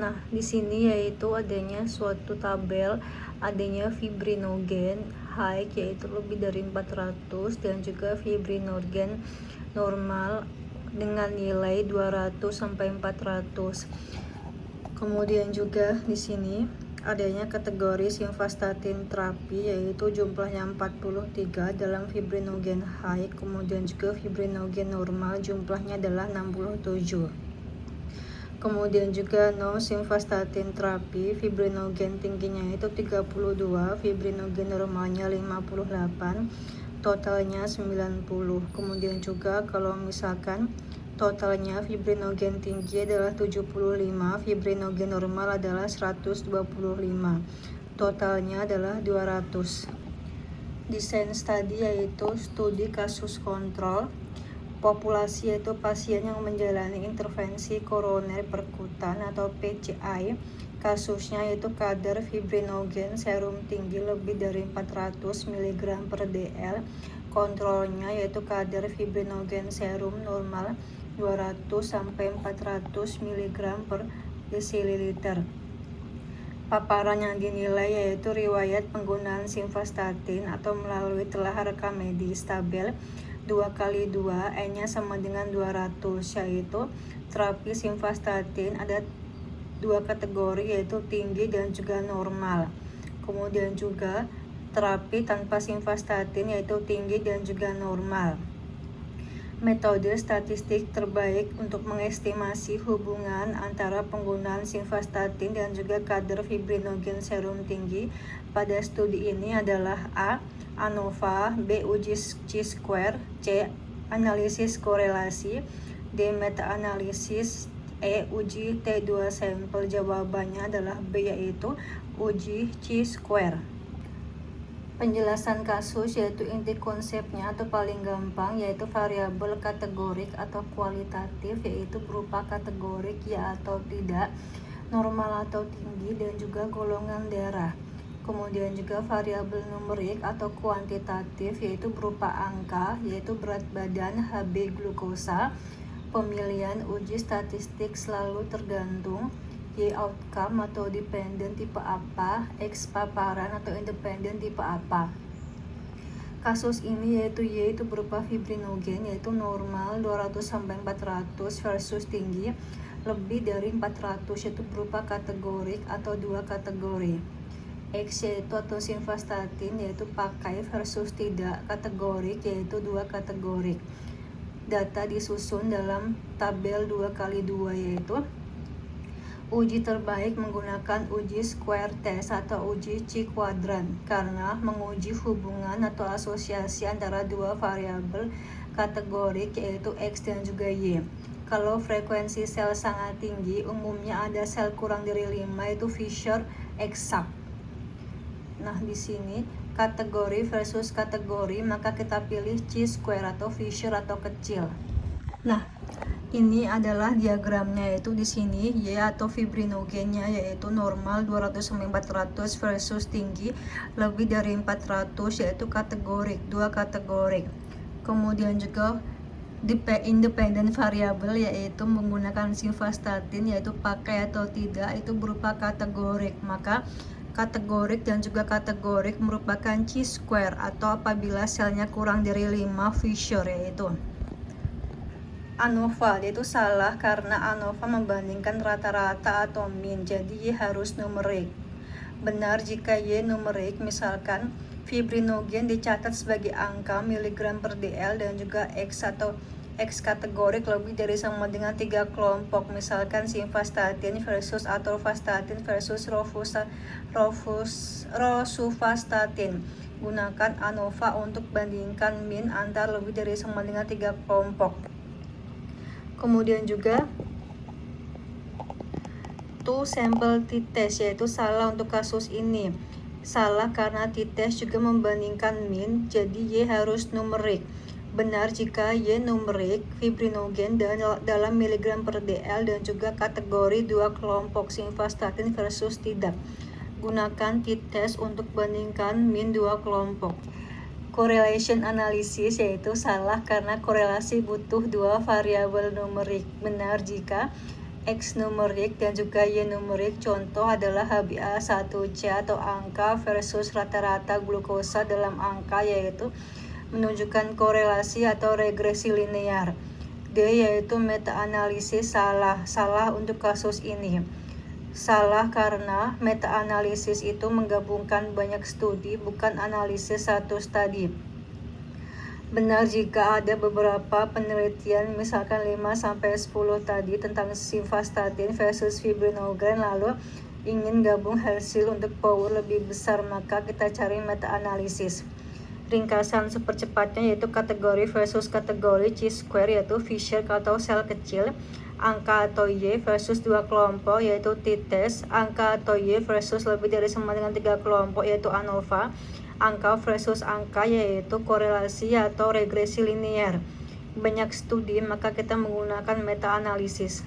Nah, di sini yaitu adanya suatu tabel adanya fibrinogen high yaitu lebih dari 400 dan juga fibrinogen normal dengan nilai 200 sampai 400. Kemudian juga di sini adanya kategori simvastatin terapi yaitu jumlahnya 43 dalam fibrinogen high, kemudian juga fibrinogen normal jumlahnya adalah 67. Kemudian juga no simvastatin terapi fibrinogen tingginya itu 32, fibrinogen normalnya 58, totalnya 90. Kemudian juga kalau misalkan totalnya fibrinogen tinggi adalah 75, fibrinogen normal adalah 125, totalnya adalah 200. Desain studi yaitu studi kasus kontrol populasi, yaitu pasien yang menjalani intervensi koroner perkutan atau PCI. Kasusnya yaitu kadar fibrinogen serum tinggi lebih dari 400 mg per dl. Kontrolnya yaitu kadar fibrinogen serum normal 200 sampai 400 mg per desiliter. Paparan yang dinilai yaitu riwayat penggunaan simvastatin atau melalui telah rekam medis. Tabel 2x2 N-nya sama dengan 200, yaitu terapi simvastatin ada dua kategori yaitu tinggi dan juga normal. Kemudian juga terapi tanpa simvastatin yaitu tinggi dan juga normal. Metode statistik terbaik untuk mengestimasi hubungan antara penggunaan simvastatin dan juga kadar fibrinogen serum tinggi pada studi ini adalah A. ANOVA, B. Uji chi-square, C. Analisis korelasi, D. Meta-analisis, E. Uji T2 sampel. Jawabannya adalah B, yaitu uji chi-square. Penjelasan kasus yaitu inti konsepnya atau paling gampang yaitu variabel kategorik atau kualitatif, yaitu berupa kategorik ya atau tidak, normal atau tinggi, dan juga golongan darah. Kemudian juga variabel numerik atau kuantitatif yaitu berupa angka yaitu berat badan, HB, glukosa. Pemilihan uji statistik selalu tergantung Y outcome atau dependent tipe apa, X paparan atau independen tipe apa. Kasus ini yaitu Y itu berupa fibrinogen yaitu normal 200 sampai 400 versus tinggi lebih dari 400 yaitu berupa kategorik atau dua kategori. X yaitu atau simvastatin yaitu pakai versus tidak kategorik yaitu dua kategorik. Data disusun dalam tabel 2x2 yaitu uji terbaik menggunakan uji square test atau uji chi-quadrant karena menguji hubungan atau asosiasi antara dua variabel kategorik yaitu X dan juga Y. Kalau frekuensi sel sangat tinggi, umumnya ada sel kurang dari 5 itu Fisher exact. Nah, di sini kategori versus kategori, maka kita pilih chi-square atau Fisher atau kecil. Nah, ini adalah diagramnya, yaitu di sini Y atau fibrinogennya yaitu normal 200 sampai 400 versus tinggi lebih dari 400 yaitu kategorik, dua kategorik. Kemudian juga independent variable yaitu menggunakan simvastatin yaitu pakai atau tidak itu berupa kategorik, maka kategorik dan juga kategorik merupakan chi-square atau apabila selnya kurang dari 5 Fisher yaitu ANOVA. Itu salah karena ANOVA membandingkan rata-rata atau mean, jadi Y harus numerik. Benar jika Y numerik, misalkan fibrinogen dicatat sebagai angka miligram per dl dan juga X atau X kategorik lebih dari sama dengan 3 kelompok, misalkan simvastatin versus atorvastatin versus rosuvastatin. Gunakan ANOVA untuk bandingkan mean antar lebih dari sama dengan 3 kelompok. Kemudian juga two sample t-test yaitu salah untuk kasus ini. Salah karena t-test juga membandingkan mean, jadi Y harus numerik. Benar jika Y numerik, fibrinogen dalam miligram per dl dan juga kategori dua kelompok simvastatin versus tidak. Gunakan t-test untuk bandingkan mean dua kelompok. Correlation analysis yaitu salah karena korelasi butuh dua variabel numerik. Benar jika X numerik dan juga Y numerik. Contoh adalah HbA1c atau angka versus rata-rata glukosa dalam angka, yaitu menunjukkan korelasi atau regresi linear. D yaitu meta-analisis. Salah untuk kasus ini. Salah karena meta-analisis itu menggabungkan banyak studi, bukan analisis satu studi. Benar jika ada beberapa penelitian, misalkan 5-10 tadi, tentang simvastatin versus fibrinogen, lalu ingin gabung hasil untuk power lebih besar, maka kita cari meta-analisis. Ringkasan sepercepatnya yaitu kategori versus kategori, chi-square yaitu Fisher atau sel kecil, angka atau Y versus dua kelompok yaitu t-test, angka atau Y versus lebih dari sama dengan 3 kelompok yaitu ANOVA, angka versus angka yaitu korelasi atau regresi linear. Banyak studi, maka kita menggunakan meta-analisis.